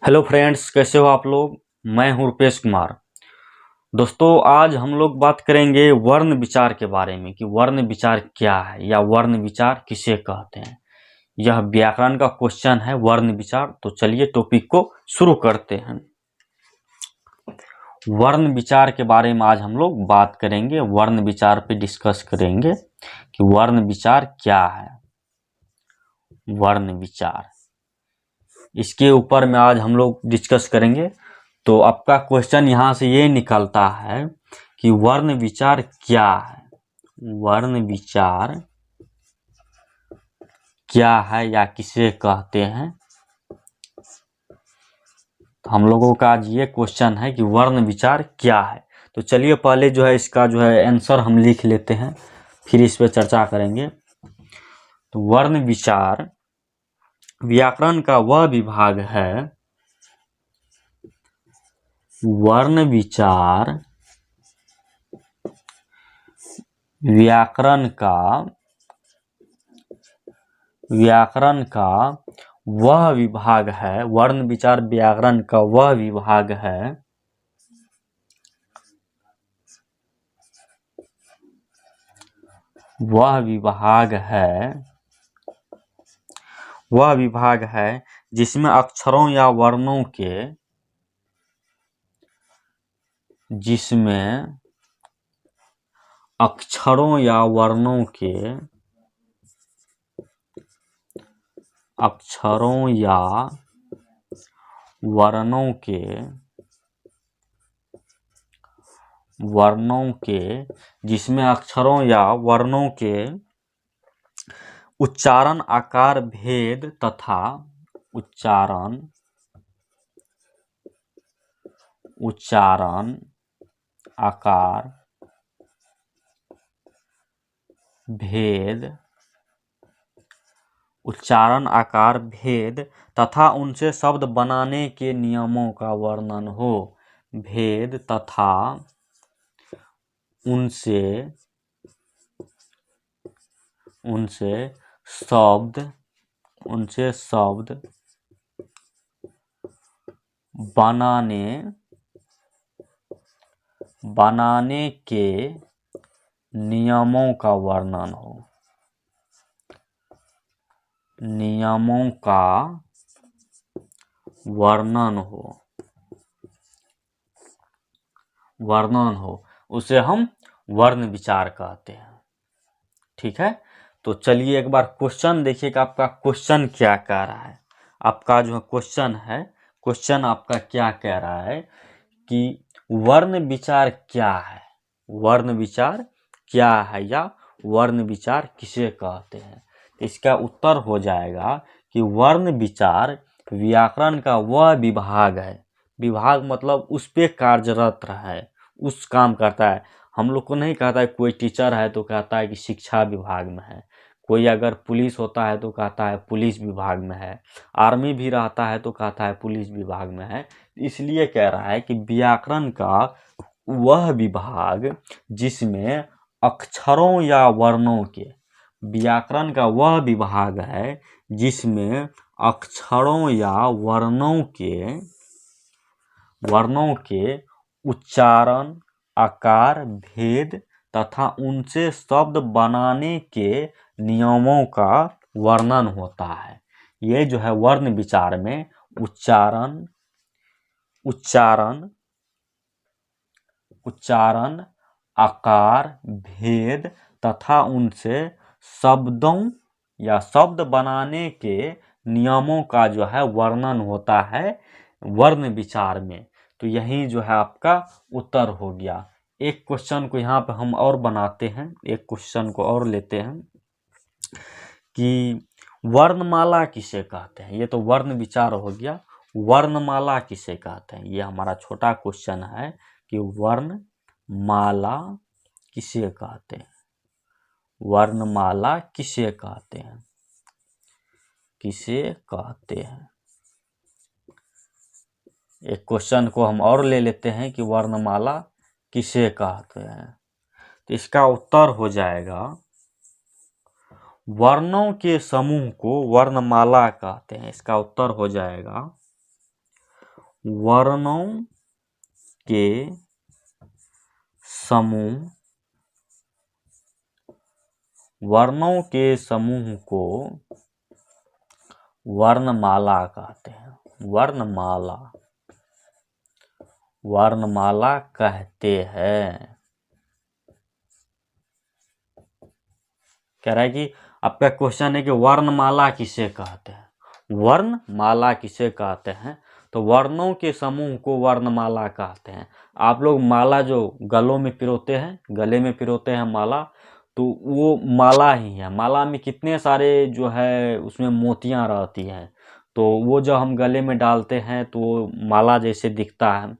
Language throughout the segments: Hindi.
हेलो फ्रेंड्स, कैसे हो आप लोग। मैं हूं रुपेश कुमार। दोस्तों, आज हम लोग बात करेंगे वर्ण विचार के बारे में कि वर्ण विचार क्या है या वर्ण विचार किसे कहते हैं। यह व्याकरण का क्वेश्चन है, वर्ण विचार। तो चलिए टॉपिक को शुरू करते हैं। वर्ण विचार के बारे में आज हम लोग बात करेंगे, वर्ण विचार पे डिस्कस करेंगे कि वर्ण विचार क्या है। वर्ण विचार, इसके ऊपर में आज हम लोग डिस्कस करेंगे। तो आपका क्वेश्चन यहाँ से ये निकलता है कि वर्ण विचार क्या है। वर्ण विचार क्या है या किसे कहते हैं। तो हम लोगों का आज ये क्वेश्चन है कि वर्ण विचार क्या है। तो चलिए पहले जो है इसका जो है आंसर हम लिख लेते हैं, फिर इस पे चर्चा करेंगे। तो वर्ण विचार व्याकरण का वह विभाग है। वर्ण विचार व्याकरण का वह विभाग है। वर्ण विचार व्याकरण का वह विभाग है वह विभाग है जिसमें अक्षरों या वर्णों के उच्चारण आकार भेद तथा उच्चारण आकार भेद तथा उनसे शब्द बनाने के नियमों का वर्णन हो। भेद तथा उनसे शब्द बनाने के नियमों का वर्णन हो। उसे हम वर्ण विचार कहते हैं। ठीक है, तो चलिए एक बार क्वेश्चन देखिएगा। आपका क्वेश्चन क्या कह रहा है। आपका जो क्वेश्चन आपका क्या कह रहा है कि वर्ण विचार क्या है। वर्ण विचार क्या है या वर्ण विचार किसे कहते हैं। इसका उत्तर हो जाएगा कि वर्ण विचार व्याकरण का वह विभाग है। विभाग मतलब उस पे कार्यरत है, उस काम करता है। हम लोग को नहीं कहता है, कोई टीचर है तो कहता है कि शिक्षा विभाग में है, कोई अगर पुलिस होता है तो कहता है पुलिस विभाग में है, आर्मी भी रहता है तो कहता है पुलिस विभाग में है। इसलिए कह रहा है कि व्याकरण का वह विभाग जिसमें अक्षरों या वर्णों के व्याकरण का वह विभाग है जिसमें अक्षरों या वर्णों के उच्चारण आकार भेद तथा उनसे शब्द बनाने के नियमों का वर्णन होता है। ये जो है वर्ण विचार में उच्चारण आकार भेद तथा उनसे शब्दों या शब्द बनाने के नियमों का जो है वर्णन होता है वर्ण विचार में। तो यही जो है आपका उत्तर हो गया। एक क्वेश्चन को यहाँ पे हम और बनाते हैं, एक क्वेश्चन को और लेते हैं कि वर्णमाला किसे कहते हैं। ये तो वर्ण विचार हो गया। वर्णमाला किसे कहते हैं, ये हमारा छोटा क्वेश्चन है कि वर्णमाला किसे कहते हैं। वर्णमाला किसे कहते हैं, एक क्वेश्चन को हम और ले लेते हैं कि वर्णमाला किसे कहते हैं। तो इसका उत्तर हो जाएगा वर्णों के समूह को वर्णमाला कहते हैं। इसका उत्तर हो जाएगा वर्णों के समूह, वर्णों के समूह को वर्णमाला कहते हैं। वर्णमाला, वर्णमाला कहते हैं। कह रहा है कि आपका क्वेश्चन है कि वर्णमाला किसे कहते हैं, वर्णमाला किसे कहते हैं। तो वर्णों के समूह को वर्णमाला कहते हैं। आप लोग माला जो गलों में पिरोते हैं, गले में पिरोते हैं माला, तो वो माला ही है। माला में कितने सारे जो है उसमें मोतियां रहती हैं, तो वो जब हम गले में डालते हैं तो वो माला जैसे दिखता है।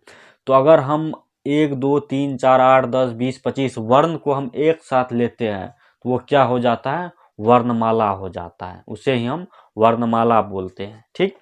तो अगर हम 1 2 3 4 8 10 20 25 वर्ण को हम एक साथ लेते हैं तो वो क्या हो जाता है, वर्णमाला हो जाता है। उसे ही हम वर्णमाला बोलते हैं। ठीक,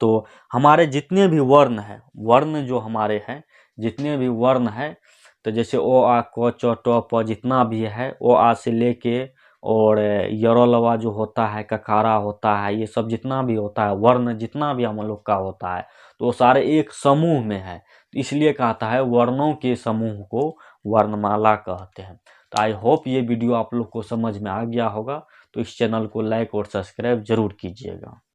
तो हमारे जितने भी वर्ण हैं, वर्ण जो हमारे हैं, जितने भी वर्ण हैं, तो जैसे ओ आ क च ट प जितना भी है, ओ आ से लेके और यरोलवा जो होता है, ककारा होता है, ये सब जितना भी होता है वर्ण, जितना भी हम लोग का होता है, तो वो सारे एक समूह में है। तो इसलिए कहता है वर्णों के समूह को वर्णमाला कहते हैं। तो आई होप ये वीडियो आप लोग को समझ में आ गया होगा। तो इस चैनल को लाइक और सब्सक्राइब जरूर कीजिएगा।